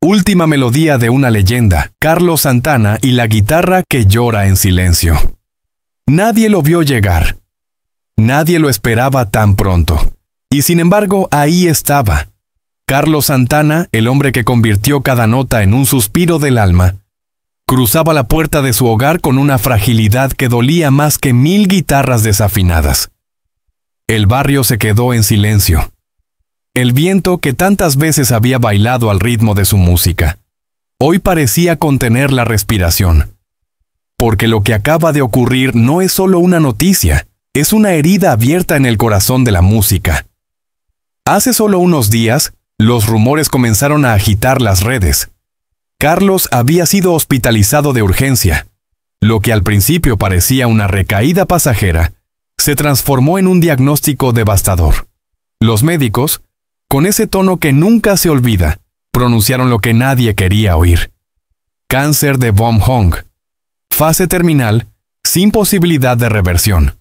Última melodía de una leyenda, Carlos Santana y la guitarra que llora en silencio. Nadie lo vio llegar. Nadie lo esperaba tan pronto. Y sin embargo, ahí estaba. Carlos Santana, el hombre que convirtió cada nota en un suspiro del alma, cruzaba la puerta de su hogar con una fragilidad que dolía más que 1000 guitarras desafinadas. El barrio se quedó en silencio. El viento que tantas veces había bailado al ritmo de su música, hoy parecía contener la respiración. Porque lo que acaba de ocurrir no es solo una noticia, es una herida abierta en el corazón de la música. Hace solo unos días, los rumores comenzaron a agitar las redes. Carlos había sido hospitalizado de urgencia. Lo que al principio parecía una recaída pasajera, se transformó en un diagnóstico devastador. Los médicos, con ese tono que nunca se olvida, pronunciaron lo que nadie quería oír. Cáncer de von Hong. Fase terminal, sin posibilidad de reversión.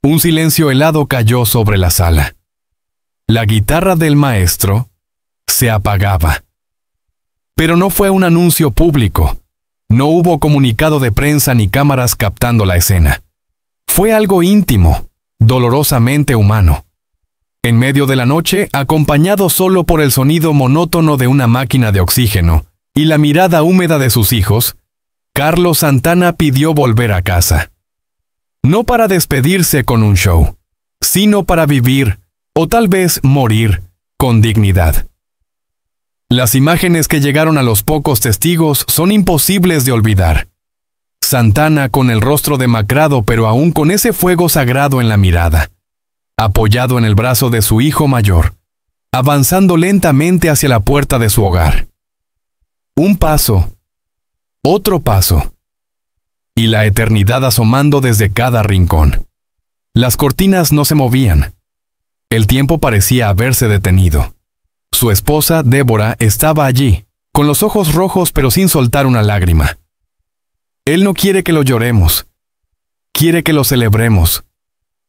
Un silencio helado cayó sobre la sala. La guitarra del maestro se apagaba. Pero no fue un anuncio público. No hubo comunicado de prensa ni cámaras captando la escena. Fue algo íntimo, dolorosamente humano. En medio de la noche, acompañado solo por el sonido monótono de una máquina de oxígeno y la mirada húmeda de sus hijos, Carlos Santana pidió volver a casa. No para despedirse con un show, sino para vivir, o tal vez morir, con dignidad. Las imágenes que llegaron a los pocos testigos son imposibles de olvidar. Santana con el rostro demacrado pero aún con ese fuego sagrado en la mirada, apoyado en el brazo de su hijo mayor, avanzando lentamente hacia la puerta de su hogar. Un paso, otro paso, y la eternidad asomando desde cada rincón. Las cortinas no se movían. El tiempo parecía haberse detenido. Su esposa, Débora, estaba allí, con los ojos rojos pero sin soltar una lágrima. Él no quiere que lo lloremos. Quiere que lo celebremos,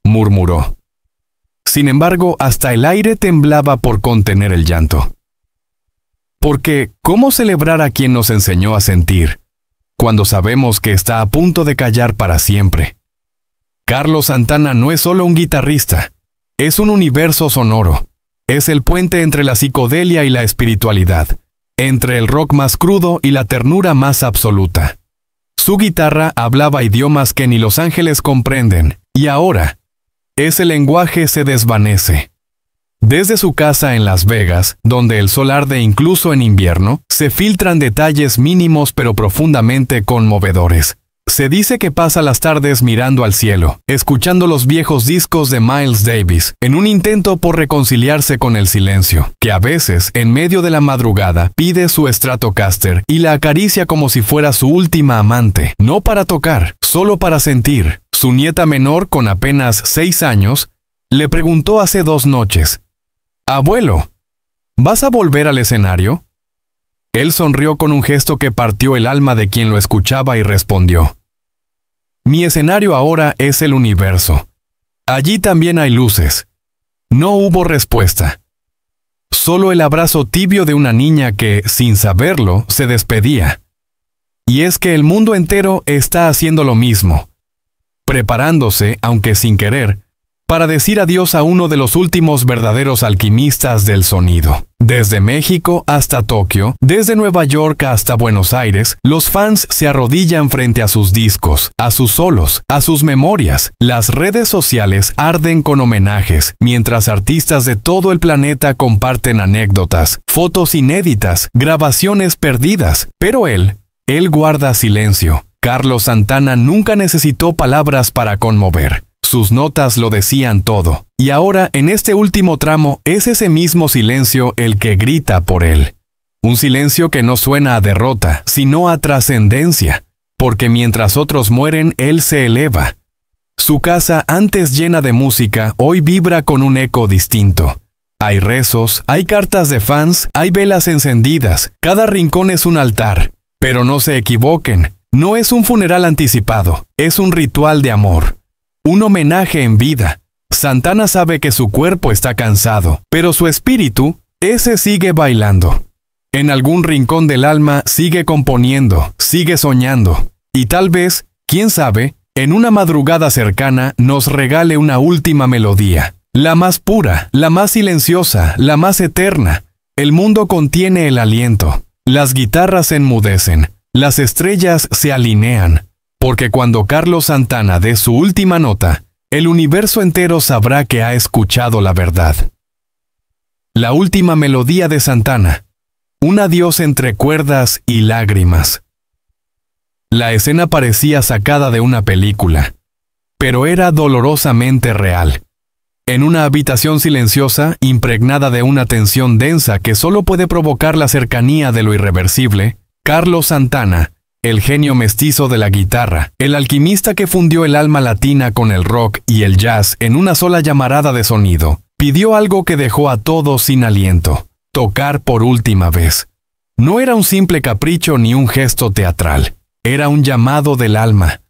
murmuró. Sin embargo, hasta el aire temblaba por contener el llanto. Porque, ¿cómo celebrar a quien nos enseñó a sentir, cuando sabemos que está a punto de callar para siempre? Carlos Santana no es solo un guitarrista, es un universo sonoro. Es el puente entre la psicodelia y la espiritualidad, entre el rock más crudo y la ternura más absoluta. Su guitarra hablaba idiomas que ni los ángeles comprenden, y ahora, ese lenguaje se desvanece. Desde su casa en Las Vegas, donde el sol arde incluso en invierno, se filtran detalles mínimos pero profundamente conmovedores. Se dice que pasa las tardes mirando al cielo, escuchando los viejos discos de Miles Davis, en un intento por reconciliarse con el silencio, que a veces, en medio de la madrugada, pide su Stratocaster y la acaricia como si fuera su última amante, no para tocar, solo para sentir. Su nieta menor, con apenas 6 años, le preguntó hace 2 noches, «Abuelo, ¿vas a volver al escenario?» Él sonrió con un gesto que partió el alma de quien lo escuchaba y respondió, «Mi escenario ahora es el universo. Allí también hay luces». No hubo respuesta. Solo el abrazo tibio de una niña que, sin saberlo, se despedía. Y es que el mundo entero está haciendo lo mismo, preparándose, aunque sin querer, para decir adiós a uno de los últimos verdaderos alquimistas del sonido. Desde México hasta Tokio, desde Nueva York hasta Buenos Aires, los fans se arrodillan frente a sus discos, a sus solos, a sus memorias. Las redes sociales arden con homenajes, mientras artistas de todo el planeta comparten anécdotas, fotos inéditas, grabaciones perdidas. Pero él guarda silencio. Carlos Santana nunca necesitó palabras para conmover. Sus notas lo decían todo. Y ahora, en este último tramo, es ese mismo silencio el que grita por él. Un silencio que no suena a derrota, sino a trascendencia. Porque mientras otros mueren, él se eleva. Su casa, antes llena de música, hoy vibra con un eco distinto. Hay rezos, hay cartas de fans, hay velas encendidas. Cada rincón es un altar. Pero no se equivoquen. No es un funeral anticipado. Es un ritual de amor. Un homenaje en vida. Santana sabe que su cuerpo está cansado, pero su espíritu, ese sigue bailando. En algún rincón del alma sigue componiendo, sigue soñando, y tal vez, quién sabe, en una madrugada cercana nos regale una última melodía, la más pura, la más silenciosa, la más eterna. El mundo contiene el aliento, las guitarras se enmudecen, las estrellas se alinean, porque cuando Carlos Santana dé su última nota, el universo entero sabrá que ha escuchado la verdad. La última melodía de Santana. Un adiós entre cuerdas y lágrimas. La escena parecía sacada de una película, pero era dolorosamente real. En una habitación silenciosa, impregnada de una tensión densa que solo puede provocar la cercanía de lo irreversible, Carlos Santana, el genio mestizo de la guitarra, el alquimista que fundió el alma latina con el rock y el jazz en una sola llamarada de sonido, pidió algo que dejó a todos sin aliento: tocar por última vez. No era un simple capricho ni un gesto teatral, era un llamado del alma.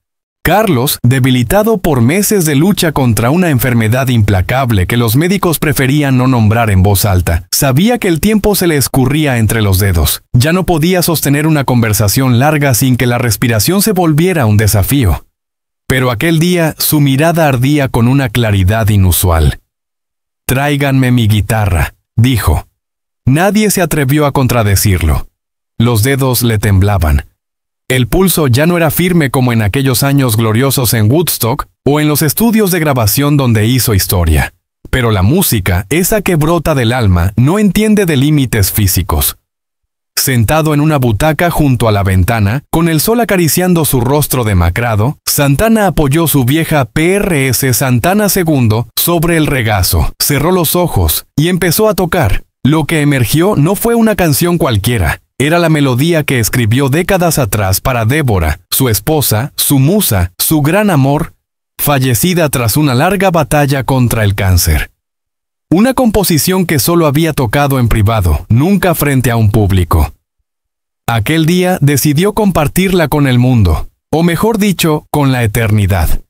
Carlos, debilitado por meses de lucha contra una enfermedad implacable que los médicos preferían no nombrar en voz alta, sabía que el tiempo se le escurría entre los dedos. Ya no podía sostener una conversación larga sin que la respiración se volviera un desafío. Pero aquel día su mirada ardía con una claridad inusual. «Tráiganme mi guitarra», dijo. Nadie se atrevió a contradecirlo. Los dedos le temblaban. El pulso ya no era firme como en aquellos años gloriosos en Woodstock o en los estudios de grabación donde hizo historia. Pero la música, esa que brota del alma, no entiende de límites físicos. Sentado en una butaca junto a la ventana, con el sol acariciando su rostro demacrado, Santana apoyó su vieja PRS Santana II sobre el regazo, cerró los ojos y empezó a tocar. Lo que emergió no fue una canción cualquiera, era la melodía que escribió décadas atrás para Débora, su esposa, su musa, su gran amor, fallecida tras una larga batalla contra el cáncer. Una composición que solo había tocado en privado, nunca frente a un público. Aquel día decidió compartirla con el mundo, o mejor dicho, con la eternidad.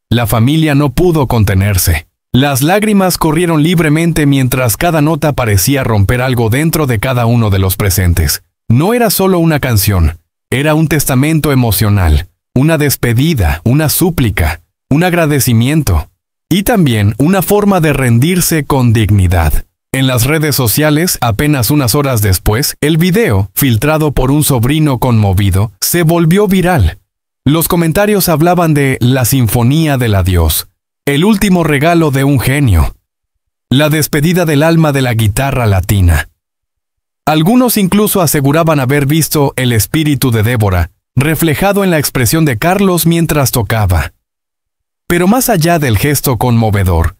La familia no pudo contenerse. Las lágrimas corrieron libremente mientras cada nota parecía romper algo dentro de cada uno de los presentes. No era solo una canción, era un testamento emocional, una despedida, una súplica, un agradecimiento, y también una forma de rendirse con dignidad. En las redes sociales, apenas unas horas después, el video, filtrado por un sobrino conmovido, se volvió viral. Los comentarios hablaban de la sinfonía del adiós, el último regalo de un genio, la despedida del alma de la guitarra latina. Algunos incluso aseguraban haber visto el espíritu de Débora, reflejado en la expresión de Carlos mientras tocaba. Pero más allá del gesto conmovedor,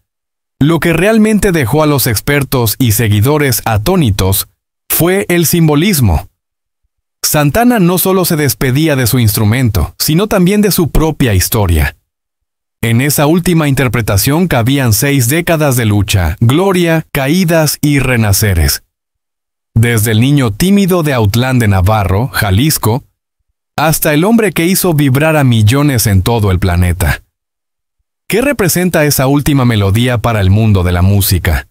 lo que realmente dejó a los expertos y seguidores atónitos fue el simbolismo. Santana no solo se despedía de su instrumento, sino también de su propia historia. En esa última interpretación cabían 6 décadas de lucha, gloria, caídas y renaceres. Desde el niño tímido de Autlán de Navarro, Jalisco, hasta el hombre que hizo vibrar a millones en todo el planeta. ¿Qué representa esa última melodía para el mundo de la música?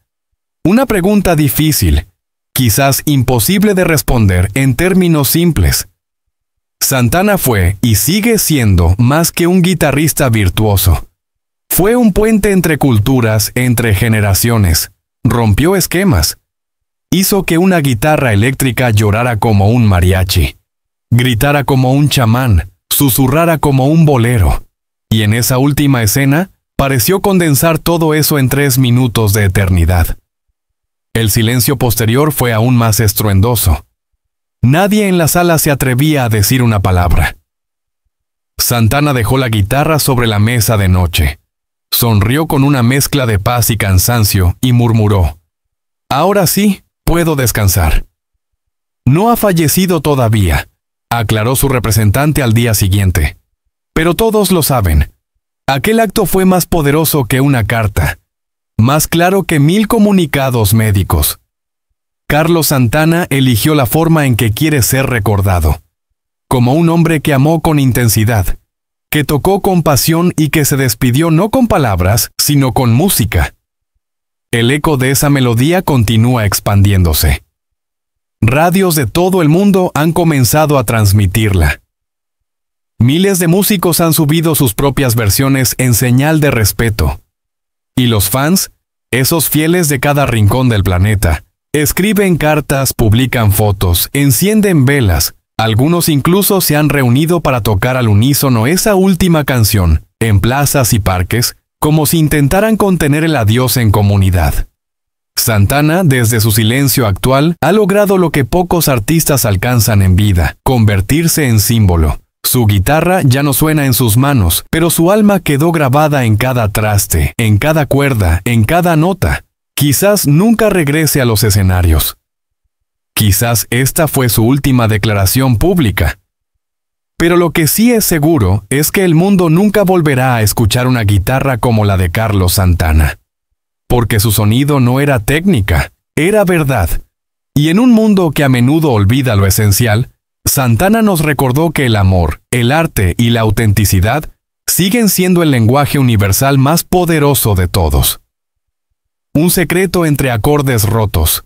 Una pregunta difícil, quizás imposible de responder en términos simples. Santana fue y sigue siendo más que un guitarrista virtuoso. Fue un puente entre culturas, entre generaciones. Rompió esquemas. Hizo que una guitarra eléctrica llorara como un mariachi, gritara como un chamán, susurrara como un bolero. Y en esa última escena, pareció condensar todo eso en 3 minutos de eternidad. El silencio posterior fue aún más estruendoso. Nadie en la sala se atrevía a decir una palabra. Santana dejó la guitarra sobre la mesa de noche. Sonrió con una mezcla de paz y cansancio y murmuró: «Ahora sí, puedo descansar». «No ha fallecido todavía», aclaró su representante al día siguiente. «Pero todos lo saben. Aquel acto fue más poderoso que una carta, más claro que 1000 comunicados médicos. Carlos Santana eligió la forma en que quiere ser recordado, como un hombre que amó con intensidad, que tocó con pasión y que se despidió no con palabras, sino con música. El eco de esa melodía continúa expandiéndose. radios de todo el mundo han comenzado a transmitirla. Miles de músicos han subido sus propias versiones en señal de respeto. Y los fans, esos fieles de cada rincón del planeta, escriben cartas, publican fotos, encienden velas. Algunos incluso se han reunido para tocar al unísono esa última canción, en plazas y parques, como si intentaran contener el adiós en comunidad. Santana, desde su silencio actual, ha logrado lo que pocos artistas alcanzan en vida: convertirse en símbolo. Su guitarra ya no suena en sus manos, pero su alma quedó grabada en cada traste, en cada cuerda, en cada nota. Quizás nunca regrese a los escenarios. Quizás esta fue su última declaración pública. Pero lo que sí es seguro es que el mundo nunca volverá a escuchar una guitarra como la de Carlos Santana. Porque su sonido no era técnica, era verdad. Y en un mundo que a menudo olvida lo esencial, Santana nos recordó que el amor, el arte y la autenticidad siguen siendo el lenguaje universal más poderoso de todos. Un secreto entre acordes rotos.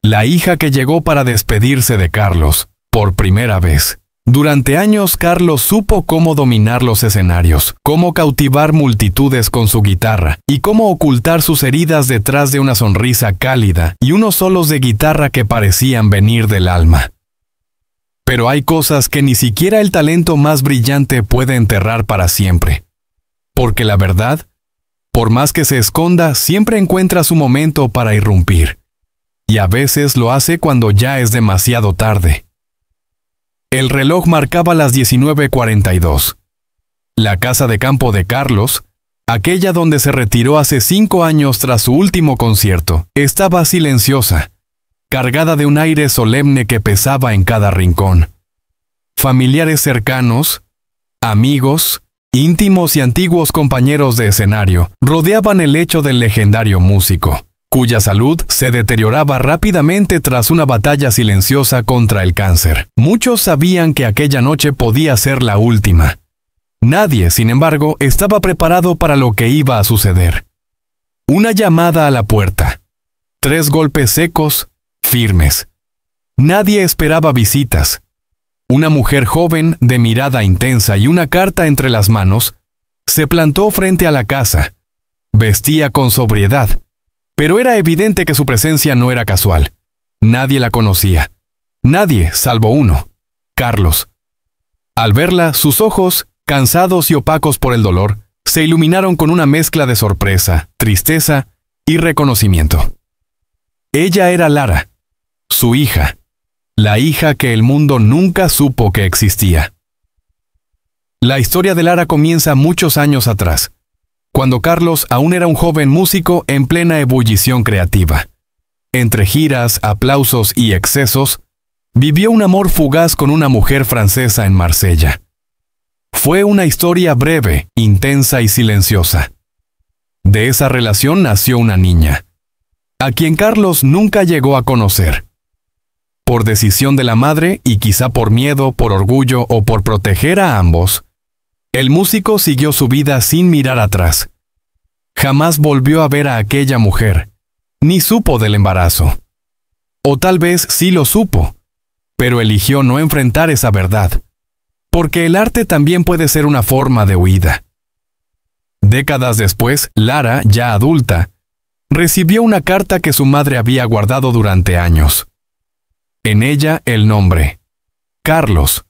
La hija que llegó para despedirse de Carlos, por primera vez. Durante años Carlos supo cómo dominar los escenarios, cómo cautivar multitudes con su guitarra y cómo ocultar sus heridas detrás de una sonrisa cálida y unos solos de guitarra que parecían venir del alma. Pero hay cosas que ni siquiera el talento más brillante puede enterrar para siempre. Porque la verdad, por más que se esconda, siempre encuentra su momento para irrumpir. Y a veces lo hace cuando ya es demasiado tarde. El reloj marcaba las 19:42. La casa de campo de Carlos, aquella donde se retiró hace 5 años tras su último concierto, estaba silenciosa, cargada de un aire solemne que pesaba en cada rincón. Familiares cercanos, amigos, íntimos y antiguos compañeros de escenario rodeaban el lecho del legendario músico, cuya salud se deterioraba rápidamente tras una batalla silenciosa contra el cáncer. Muchos sabían que aquella noche podía ser la última. Nadie, sin embargo, estaba preparado para lo que iba a suceder. Una llamada a la puerta. 3 golpes secos, firmes. Nadie esperaba visitas. Una mujer joven, de mirada intensa y una carta entre las manos, se plantó frente a la casa. Vestía con sobriedad, pero era evidente que su presencia no era casual. Nadie la conocía. Nadie, salvo uno: Carlos. Al verla, sus ojos, cansados y opacos por el dolor, se iluminaron con una mezcla de sorpresa, tristeza y reconocimiento. Ella era Lara, su hija, la hija que el mundo nunca supo que existía. La historia de Lara comienza muchos años atrás, cuando Carlos aún era un joven músico en plena ebullición creativa. Entre giras, aplausos y excesos, vivió un amor fugaz con una mujer francesa en Marsella. Fue una historia breve, intensa y silenciosa. De esa relación nació una niña, a quien Carlos nunca llegó a conocer. Por decisión de la madre, y quizá por miedo, por orgullo o por proteger a ambos, el músico siguió su vida sin mirar atrás. Jamás volvió a ver a aquella mujer, ni supo del embarazo. O tal vez sí lo supo, pero eligió no enfrentar esa verdad, porque el arte también puede ser una forma de huida. Décadas después, Lara, ya adulta, recibió una carta que su madre había guardado durante años. En ella el nombre: Carlos.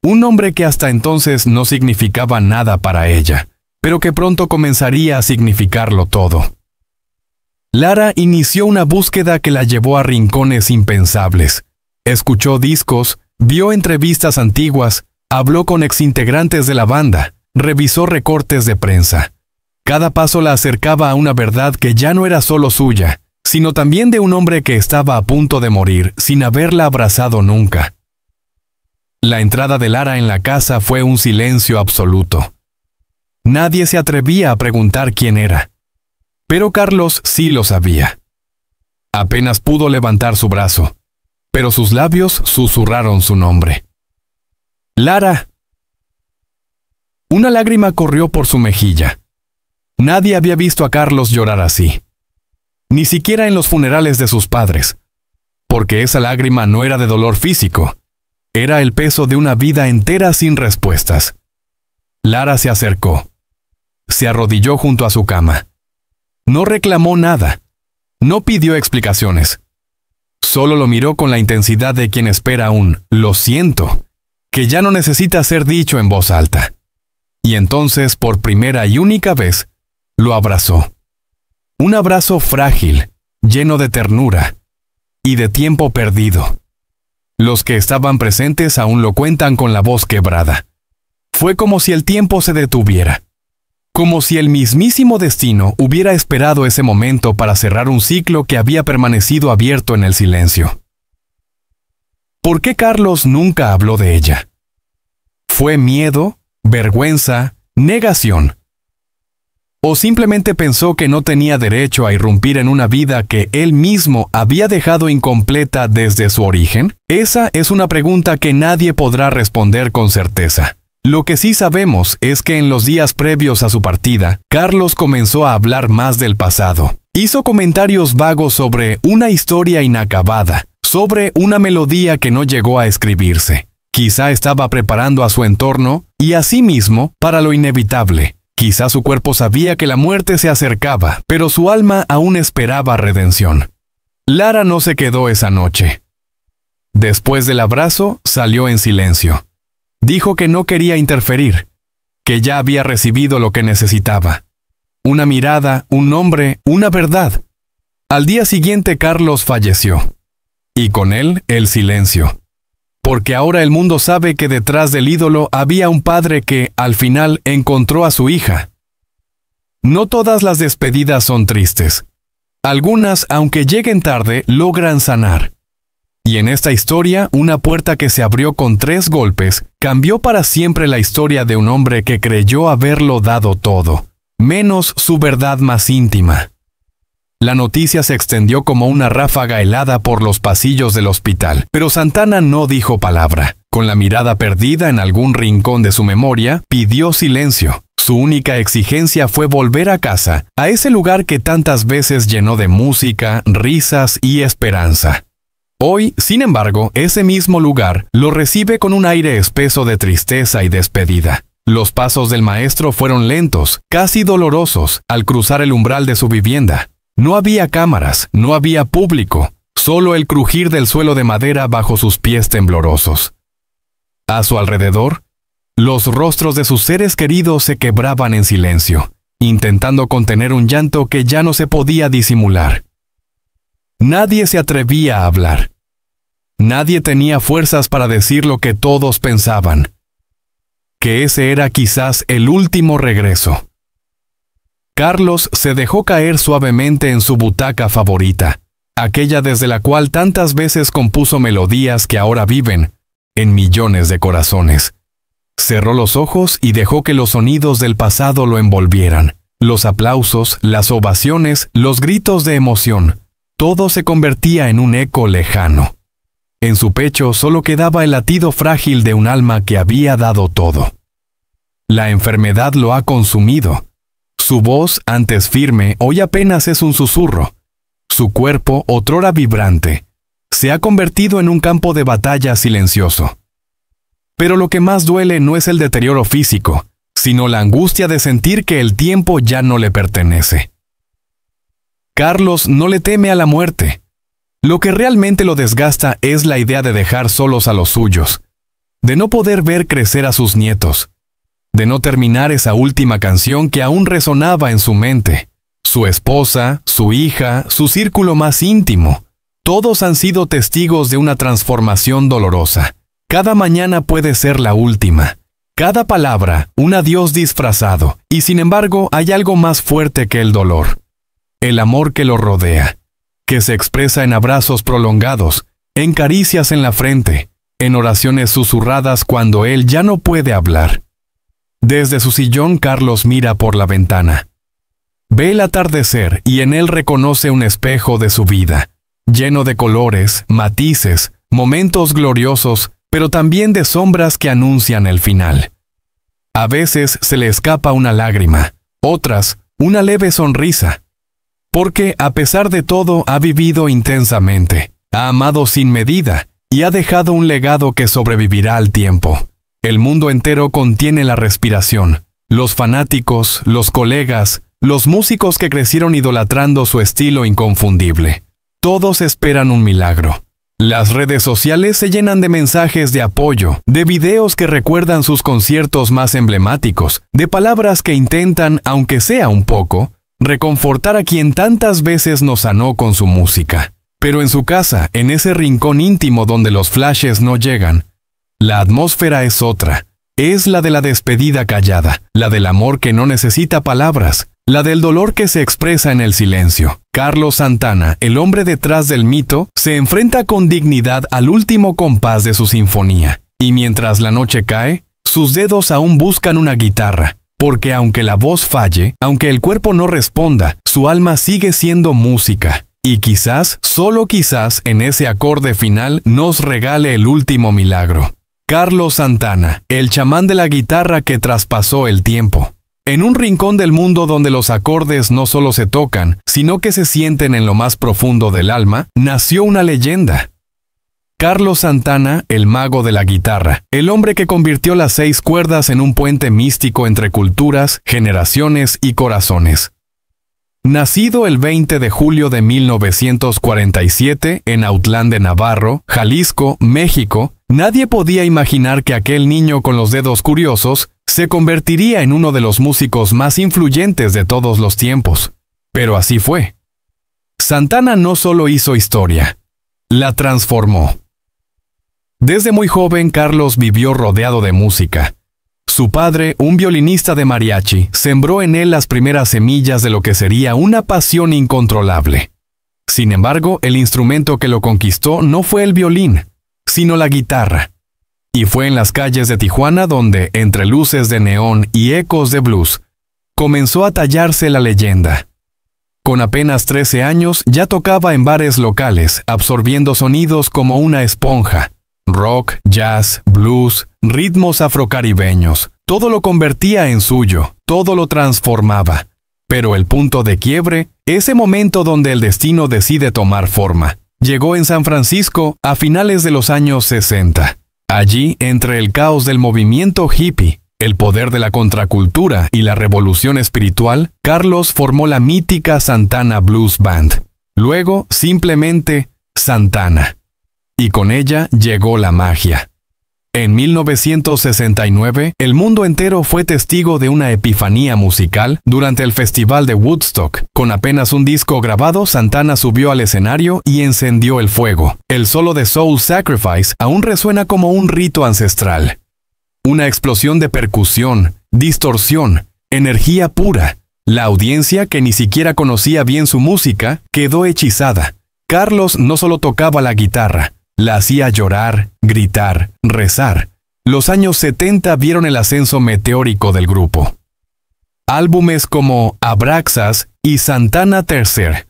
Un nombre que hasta entonces no significaba nada para ella, pero que pronto comenzaría a significarlo todo. Lara inició una búsqueda que la llevó a rincones impensables. Escuchó discos, vio entrevistas antiguas, habló con exintegrantes de la banda, revisó recortes de prensa. Cada paso la acercaba a una verdad que ya no era solo suya, sino también de un hombre que estaba a punto de morir sin haberla abrazado nunca. La entrada de Lara en la casa fue un silencio absoluto. Nadie se atrevía a preguntar quién era. Pero Carlos sí lo sabía. Apenas pudo levantar su brazo, pero sus labios susurraron su nombre. ¡Lara! Una lágrima corrió por su mejilla. Nadie había visto a Carlos llorar así. Ni siquiera en los funerales de sus padres. porque esa lágrima no era de dolor físico, era el peso de una vida entera sin respuestas. Lara se acercó. Se arrodilló junto a su cama. No reclamó nada. No pidió explicaciones. Solo lo miró con la intensidad de quien espera un «lo siento», que ya no necesita ser dicho en voz alta. Y entonces, por primera y única vez, lo abrazó. Un abrazo frágil, lleno de ternura y de tiempo perdido. Los que estaban presentes aún lo cuentan con la voz quebrada. Fue como si el tiempo se detuviera. Como si el mismísimo destino hubiera esperado ese momento para cerrar un ciclo que había permanecido abierto en el silencio. ¿Por qué Carlos nunca habló de ella? ¿Fue miedo, vergüenza, negación? ¿O simplemente pensó que no tenía derecho a irrumpir en una vida que él mismo había dejado incompleta desde su origen? Esa es una pregunta que nadie podrá responder con certeza. Lo que sí sabemos es que en los días previos a su partida, Carlos comenzó a hablar más del pasado. Hizo comentarios vagos sobre una historia inacabada, sobre una melodía que no llegó a escribirse. Quizá estaba preparando a su entorno y a sí mismo para lo inevitable. Quizá su cuerpo sabía que la muerte se acercaba, pero su alma aún esperaba redención. Lara no se quedó esa noche. Después del abrazo, salió en silencio. Dijo que no quería interferir, que ya había recibido lo que necesitaba. Una mirada, un nombre, una verdad. Al día siguiente Carlos falleció. Y con él, el silencio. Porque ahora el mundo sabe que detrás del ídolo había un padre que, al final, encontró a su hija. No todas las despedidas son tristes. Algunas, aunque lleguen tarde, logran sanar. Y en esta historia, una puerta que se abrió con 3 golpes, cambió para siempre la historia de un hombre que creyó haberlo dado todo, menos su verdad más íntima. La noticia se extendió como una ráfaga helada por los pasillos del hospital, pero Santana no dijo palabra. Con la mirada perdida en algún rincón de su memoria, pidió silencio. Su única exigencia fue volver a casa, a ese lugar que tantas veces llenó de música, risas y esperanza. Hoy, sin embargo, ese mismo lugar lo recibe con un aire espeso de tristeza y despedida. Los pasos del maestro fueron lentos, casi dolorosos, al cruzar el umbral de su vivienda. No había cámaras, no había público, solo el crujir del suelo de madera bajo sus pies temblorosos. A su alrededor, los rostros de sus seres queridos se quebraban en silencio, intentando contener un llanto que ya no se podía disimular. Nadie se atrevía a hablar. Nadie tenía fuerzas para decir lo que todos pensaban. Que ese era quizás el último regreso. Carlos se dejó caer suavemente en su butaca favorita, aquella desde la cual tantas veces compuso melodías que ahora viven en millones de corazones. Cerró los ojos y dejó que los sonidos del pasado lo envolvieran. Los aplausos, las ovaciones, los gritos de emoción. Todo se convertía en un eco lejano. En su pecho solo quedaba el latido frágil de un alma que había dado todo. La enfermedad lo ha consumido. Su voz, antes firme, hoy apenas es un susurro. Su cuerpo, otrora vibrante, se ha convertido en un campo de batalla silencioso. Pero lo que más duele no es el deterioro físico, sino la angustia de sentir que el tiempo ya no le pertenece. Carlos no le teme a la muerte. Lo que realmente lo desgasta es la idea de dejar solos a los suyos, de no poder ver crecer a sus nietos, de no terminar esa última canción que aún resonaba en su mente. Su esposa, su hija, su círculo más íntimo, todos han sido testigos de una transformación dolorosa. Cada mañana puede ser la última. Cada palabra, un adiós disfrazado, y sin embargo hay algo más fuerte que el dolor. El amor que lo rodea, que se expresa en abrazos prolongados, en caricias en la frente, en oraciones susurradas cuando él ya no puede hablar. Desde su sillón, Carlos mira por la ventana. Ve el atardecer y en él reconoce un espejo de su vida, lleno de colores, matices, momentos gloriosos, pero también de sombras que anuncian el final. A veces se le escapa una lágrima, otras, una leve sonrisa. Porque, a pesar de todo, ha vivido intensamente, ha amado sin medida y ha dejado un legado que sobrevivirá al tiempo. El mundo entero contiene la respiración. Los fanáticos, los colegas, los músicos que crecieron idolatrando su estilo inconfundible. Todos esperan un milagro. Las redes sociales se llenan de mensajes de apoyo, de videos que recuerdan sus conciertos más emblemáticos, de palabras que intentan, aunque sea un poco, reconfortar a quien tantas veces nos sanó con su música. Pero en su casa, en ese rincón íntimo donde los flashes no llegan, la atmósfera es otra. Es la de la despedida callada, la del amor que no necesita palabras, la del dolor que se expresa en el silencio. Carlos Santana, el hombre detrás del mito, se enfrenta con dignidad al último compás de su sinfonía. Y mientras la noche cae, sus dedos aún buscan una guitarra, porque aunque la voz falle, aunque el cuerpo no responda, su alma sigue siendo música. Y quizás, solo quizás, en ese acorde final nos regale el último milagro. Carlos Santana, el chamán de la guitarra que traspasó el tiempo. En un rincón del mundo donde los acordes no solo se tocan, sino que se sienten en lo más profundo del alma, nació una leyenda. Carlos Santana, el mago de la guitarra, el hombre que convirtió las 6 cuerdas en un puente místico entre culturas, generaciones y corazones. Nacido el 20 de julio de 1947 en Autlán de Navarro, Jalisco, México, nadie podía imaginar que aquel niño con los dedos curiosos se convertiría en uno de los músicos más influyentes de todos los tiempos. Pero así fue. Santana no solo hizo historia, la transformó. Desde muy joven, Carlos vivió rodeado de música. Su padre, un violinista de mariachi, sembró en él las primeras semillas de lo que sería una pasión incontrolable. Sin embargo, el instrumento que lo conquistó no fue el violín, sino la guitarra. Y fue en las calles de Tijuana donde, entre luces de neón y ecos de blues, comenzó a tallarse la leyenda. Con apenas 13 años ya tocaba en bares locales, absorbiendo sonidos como una esponja. Rock, jazz, blues, ritmos afrocaribeños, todo lo convertía en suyo, todo lo transformaba. Pero el punto de quiebre, ese momento donde el destino decide tomar forma, llegó en San Francisco a finales de los años 60. Allí, entre el caos del movimiento hippie, el poder de la contracultura y la revolución espiritual, Carlos formó la mítica Santana Blues Band. Luego, simplemente, Santana. Y con ella llegó la magia. En 1969, el mundo entero fue testigo de una epifanía musical durante el Festival de Woodstock. Con apenas un disco grabado, Santana subió al escenario y encendió el fuego. El solo de Soul Sacrifice aún resuena como un rito ancestral. Una explosión de percusión, distorsión, energía pura. La audiencia, que ni siquiera conocía bien su música, quedó hechizada. Carlos no solo tocaba la guitarra, la hacía llorar, gritar, rezar. Los años 70 vieron el ascenso meteórico del grupo. Álbumes como Abraxas y Santana III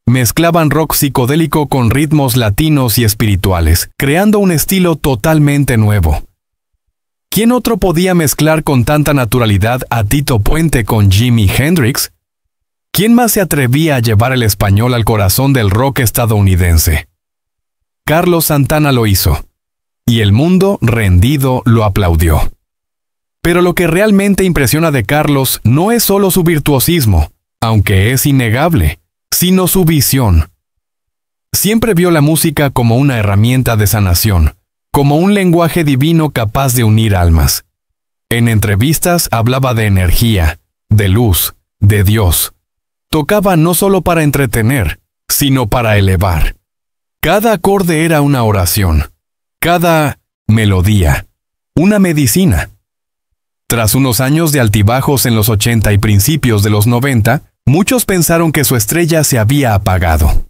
mezclaban rock psicodélico con ritmos latinos y espirituales, creando un estilo totalmente nuevo. ¿Quién otro podía mezclar con tanta naturalidad a Tito Puente con Jimi Hendrix? ¿Quién más se atrevía a llevar el español al corazón del rock estadounidense? Carlos Santana lo hizo, y el mundo, rendido, lo aplaudió. Pero lo que realmente impresiona de Carlos no es solo su virtuosismo, aunque es innegable, sino su visión. Siempre vio la música como una herramienta de sanación, como un lenguaje divino capaz de unir almas. En entrevistas hablaba de energía, de luz, de Dios. Tocaba no solo para entretener, sino para elevar. Cada acorde era una oración, cada melodía, una medicina. Tras unos años de altibajos en los 80 y principios de los 90, muchos pensaron que su estrella se había apagado.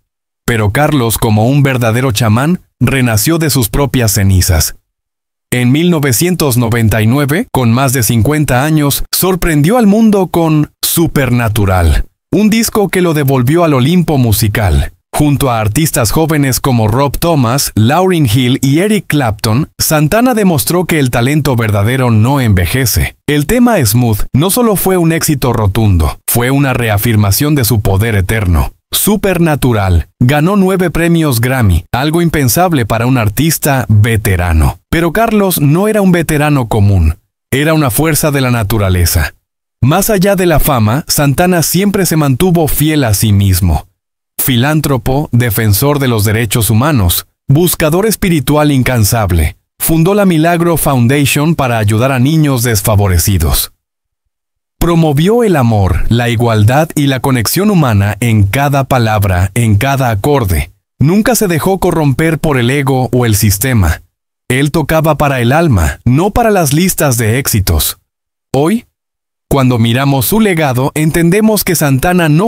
Pero Carlos, como un verdadero chamán, renació de sus propias cenizas. En 1999, con más de 50 años, sorprendió al mundo con Supernatural, un disco que lo devolvió al Olimpo musical. Junto a artistas jóvenes como Rob Thomas, Lauryn Hill y Eric Clapton, Santana demostró que el talento verdadero no envejece. El tema Smooth no solo fue un éxito rotundo, fue una reafirmación de su poder eterno. supernatural. Ganó 9 premios Grammy, algo impensable para un artista veterano. Pero Carlos no era un veterano común, era una fuerza de la naturaleza. Más allá de la fama, Santana siempre se mantuvo fiel a sí mismo. Filántropo, defensor de los derechos humanos, buscador espiritual incansable, fundó la Milagro Foundation para ayudar a niños desfavorecidos. Promovió el amor, la igualdad y la conexión humana en cada palabra, en cada acorde. Nunca se dejó corromper por el ego o el sistema. Él tocaba para el alma, no para las listas de éxitos. Hoy, cuando miramos su legado, entendemos que Santana no